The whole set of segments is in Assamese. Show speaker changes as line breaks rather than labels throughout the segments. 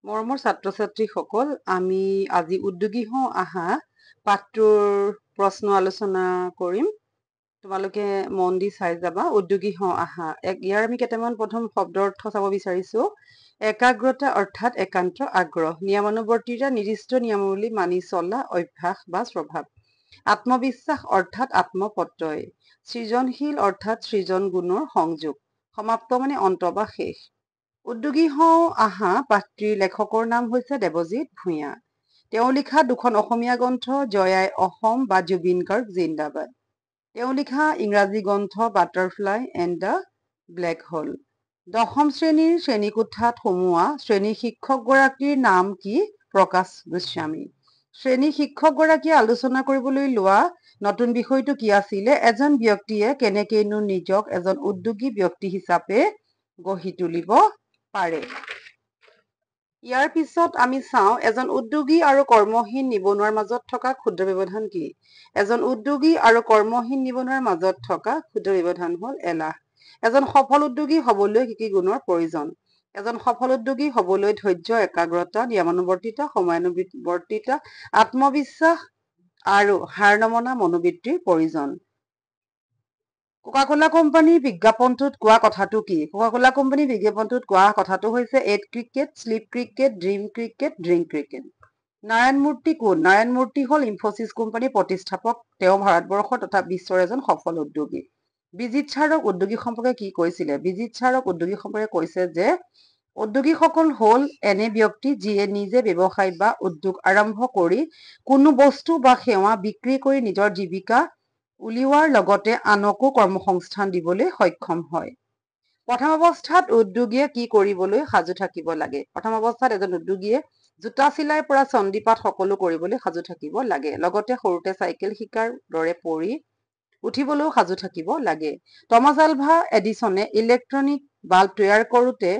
মৰমৰ ছাত্ৰ-ছাত্ৰীসকল, আমি আজি উদ্যোগী হওঁ আহা পাঠটোৰ প্ৰশ্ন আলোচনা কৰিম। তোমালোকে মন দি চাই যাবা। উদ্যোগী হওঁ আহা। ইয়াৰ আমি কেইটামান প্ৰথম শব্দৰ অৰ্থ চাব বিচাৰিছো। একাগ্ৰতা অৰ্থাৎ একান্ত আগ্ৰহ, নিয়মানুৱৰ্তিতা নিৰ্দিষ্ট নিয়মাৱলী মানি চলা অভ্যাস বা স্বভাৱ। আত্মবিশ্বাস অৰ্থাৎ আত্মপ্ৰত্যয়, সৃজনশীল অৰ্থাৎ সৃজন গুণৰ সংযোগ, সমাপ্ত মানে অন্ত বা শেষ। উদ্যোগী হওঁ আহা পাঠটিৰ লেখকৰ নাম হৈছে দেৱজিৎ ভূঞা। তেওঁ লিখা দুখন অসমীয়া গ্ৰন্থ জয় আই অসম বা জুবিন গাৰ্গ জিন্দাবাদ। তেওঁ লিখা ইংৰাজী গ্ৰন্থ butterfly and the black hole. 10ম শ্ৰেণীৰ শ্ৰেণীকোঠাত সোমোৱা শ্ৰেণী শিক্ষকগৰাকীৰ নাম কি? প্ৰকাশ গোস্বামী। শ্ৰেণী শিক্ষকগৰাকীয়ে আলোচনা কৰিবলৈ লোৱা নতুন বিষয়টো কি আছিলে? এজন ব্যক্তিয়ে কেনেকৈনো নিজক এজন উদ্যোগী ব্যক্তি হিচাপে গঢ়ি তুলিব পাৰে। ইয়াৰ পিছত আমি চাওঁ এজন উদ্যোগী আৰু কৰ্মহীন নিবনুৱাৰ মাজত থকা ক্ষুদ্ৰ ব্যৱধান কি? এজন উদ্যোগী আৰু কৰ্মহীন নিবনুৱাৰ মাজত থকা ক্ষুদ্ৰ ব্যৱধান হ'ল এলাহ। এজন সফল উদ্যোগী হবলৈ কি কি গুণৰ প্ৰয়োজন? এজন সফল উদ্যোগী হবলৈ ধৈৰ্য, একাগ্ৰতা, নিয়মানুৱৰ্তিতা, সময়ানুৱৰ্তিতা, আত্মবিশ্বাস আৰু হাৰ নমনা মনোবৃত্তিৰ প্ৰয়োজন। কোকা-কোলা কোম্পানীৰ বিজ্ঞাপনটোত কোৱা কথাটো কি? কোকা-কোলা কোম্পানীৰ বিজ্ঞাপনটোত কোৱা কথাটো হৈছে eat cricket, sleep cricket, dream cricket, drink cricket. Narayana Murthy কোন? নাৰায়ণ মূৰ্তি হ'ল ইনফোচিছ কোম্পানীৰ প্ৰতিষ্ঠাপক। তেওঁ ভাৰতবৰ্ষ তথা বিশ্বৰ এজন সফল উদ্যোগী। বিজিত ছাৰক উদ্যোগী সম্পৰ্কে কি কৈছিলে? বিজিত ছাৰক উদ্যোগী সম্পৰ্কে কৈছে যে উদ্যোগীসকল হ'ল এনে ব্যক্তি যিয়ে নিজে ব্যৱসায় বা উদ্যোগ আৰম্ভ কৰি কোনো বস্তু বা সেৱা বিক্ৰী কৰি নিজৰ জীৱিকা উলিওৱাৰ লগতে আনকো কৰ্মসংস্থান দিবলৈ সক্ষম হয়। প্ৰথম অৱস্থাত উদ্যোগীয়ে কি কৰিবলৈ সাজু থাকিব লাগে? প্ৰথম অৱস্থাত এজন উদ্যোগীয়ে জোতা চিলাইৰ পৰা চণ্ডীপাঠ সকলো কৰিবলৈ সাজু থাকিব লাগে। লগতে সৰুতে চাইকেল শিকাৰ দৰে পৰি উঠিবলৈও সাজু থাকিব লাগে। থমাছ আলভা এডিছনে ইলেক্ট্ৰনিক বাল্ব তৈয়াৰ কৰোঁতে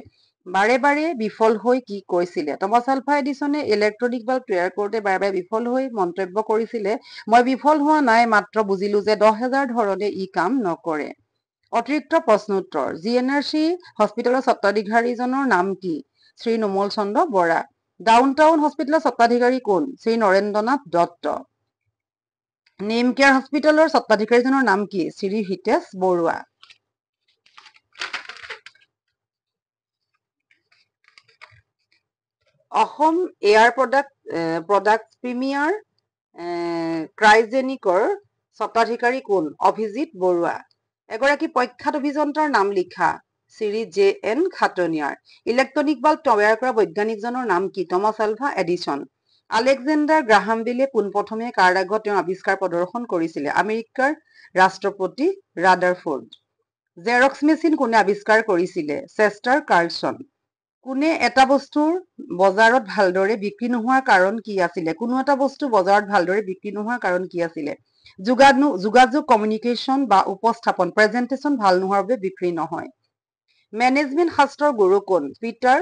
বাৰে বাৰে বিফল হৈ কি কৈছিলে? থমাছ আলভা এডিছনে ইলেক্ট্ৰনিক বাল্ব তৈয়াৰ কৰোঁতে বাৰে বাৰে বিফল হৈ মন্তব্য কৰিছিলে, মই বিফল হোৱা নাই, মাত্ৰ বুজিলো যে 10,000 ধৰণে ই কাম নকৰে। অতিৰিক্ত প্ৰশ্নোত্তৰ। GNRC হস্পিটেলৰ স্বত্বাধিকাৰীজনৰ নাম কি? শ্ৰী নোমল চন্দ্ৰ বৰা। ডাউনটাউন হস্পিটেলৰ স্বত্বাধিকাৰী কোন? শ্ৰী নৰেন্দ্ৰনাথ দত্ত। নেম কেয়াৰ হস্পিটেলৰ স্বত্বাধিকাৰীজনৰ নাম কি? Shri Hitesh Baruah. Assam air product premier ক্ৰাইজেনিকৰ স্বত্বাধিকাৰী কোন? অভিজিত বৰুৱা। এগৰাকী প্ৰখ্যাত অভিযন্তাৰ নাম লিখা। Shri JN Khataniar. Electronic bulb তৈয়াৰ কৰা বৈজ্ঞানিকজনৰ নাম কি? Thomas Alva Edison. Alexander Graham বেলে পোনপ্ৰথমে কাৰ আগত তেওঁৰ আৱিষ্কাৰ প্ৰদৰ্শন কৰিছিলে? আমেৰিকাৰ ৰাষ্ট্ৰপতি ৰাদাৰফোৰ্ড। জেৰক্স মেচিন কোনে আৱিষ্কাৰ কৰিছিলে? চেষ্টাৰ কাৰ্লছন। কোনে এটা বস্তুৰ বজাৰত ভালদৰে বিক্ৰী নোহোৱাৰ কাৰণ কি আছিলে? কোনো এটা বস্তু বজাৰত ভালদৰে বিক্ৰী নোহোৱাৰ কাৰণ কি আছিলে? যোগাযোগ, কমিউনিকেশ্যন বা উপস্থাপন, প্ৰেজেণ্টেশ্যন ভাল নোহোৱাৰ বাবে বিক্ৰী নহয়। মেনেজমেণ্ট শাস্ত্ৰৰ গুৰু কোন? Peter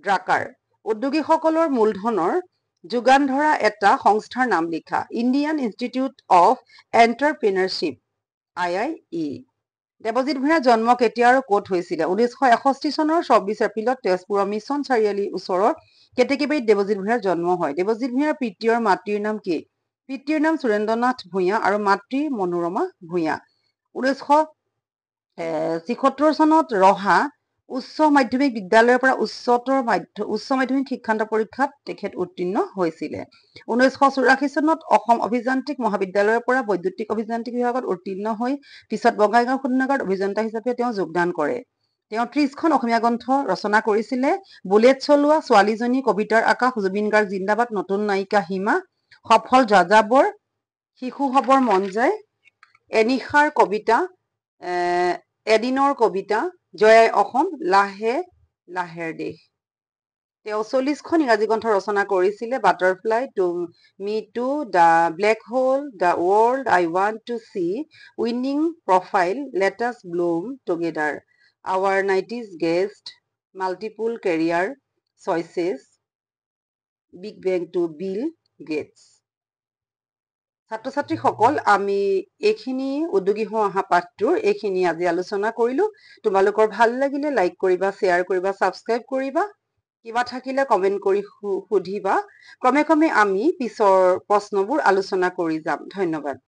Drucker. উদ্যোগীসকলৰ মূলধনৰ যোগান ধৰা এটা সংস্থাৰ নাম লিখা। Indian Institute of Entrepreneurship, IIE। Debajit ভূঞাৰ জন্ম কেতিয়া আৰু ক'ত হৈছিলে? 1961 চনৰ 24 এপ্ৰিলত তেজপুৰৰ মিছন চাৰিআলিৰ ওচৰৰ কেতেকীবাৰীত দেৱজিৎ ভূঞাৰ জন্ম হয়। দেৱজিৎ ভূঞাৰ পিতৃ আৰু মাতৃৰ নাম কি? পিতৃৰ নাম সুৰেন্দ্ৰনাথ ভূঞা আৰু মাতৃ মনোৰমা ভূঞা। 1976 চনত ৰহা উচ্চ মাধ্যমিক বিদ্যালয়ৰ পৰা উচ্চ মাধ্যমিক শিক্ষান্ত পৰীক্ষাত তেখেত উত্তীৰ্ণ হৈছিলে। 1984 চনত অসম অভিযান্ত্ৰিক মহাবিদ্যালয়ৰ পৰা বৈদ্যুতিক অভিযান্ত্ৰিক বিভাগত উত্তীৰ্ণ হৈ পিছত বঙাইগাঁও শোধনাগাৰত অভিযন্তা হিচাপে তেওঁ যোগদান কৰে। তেওঁ 30খন অসমীয়া গ্ৰন্থ ৰচনা কৰিছিলে। বুলেট চলোৱা ছোৱালীজনী, কবিতাৰ আকাশ, জুবিন গাৰ্গ জিন্দাবাদ, নতুন নায়িকা হিমা, সফল যাযাবৰ, শিশু হবৰ মন যায়, এনিশাৰ কবিতা, এদিনৰ কবিতা, জয় আই অসম, লাহে লাহেৰ দেশ। তেওঁ 40খন ইংৰাজী গ্ৰন্থ ৰচনা কৰিছিলে। Butterfly, to me too, the black hole, the world I want to see, winning profile, let us bloom together, our 90s guest, multiple career choices, big bang to Bill Gates. ছাত্ৰ-ছাত্ৰীসকল, আমি এইখিনি উদ্যোগী হওঁ আহা পাঠটোৰ এইখিনি আজি আলোচনা কৰিলো। তোমালোকৰ ভাল লাগিলে লাইক কৰিবা, শ্বেয়াৰ কৰিবা, ছাবস্ক্ৰাইব কৰিবা। কিবা থাকিলে কমেণ্ট কৰি সুধিবা। ক্ৰমে ক্ৰমে আমি পিছৰ প্ৰশ্নবোৰ আলোচনা কৰি যাম। ধন্যবাদ।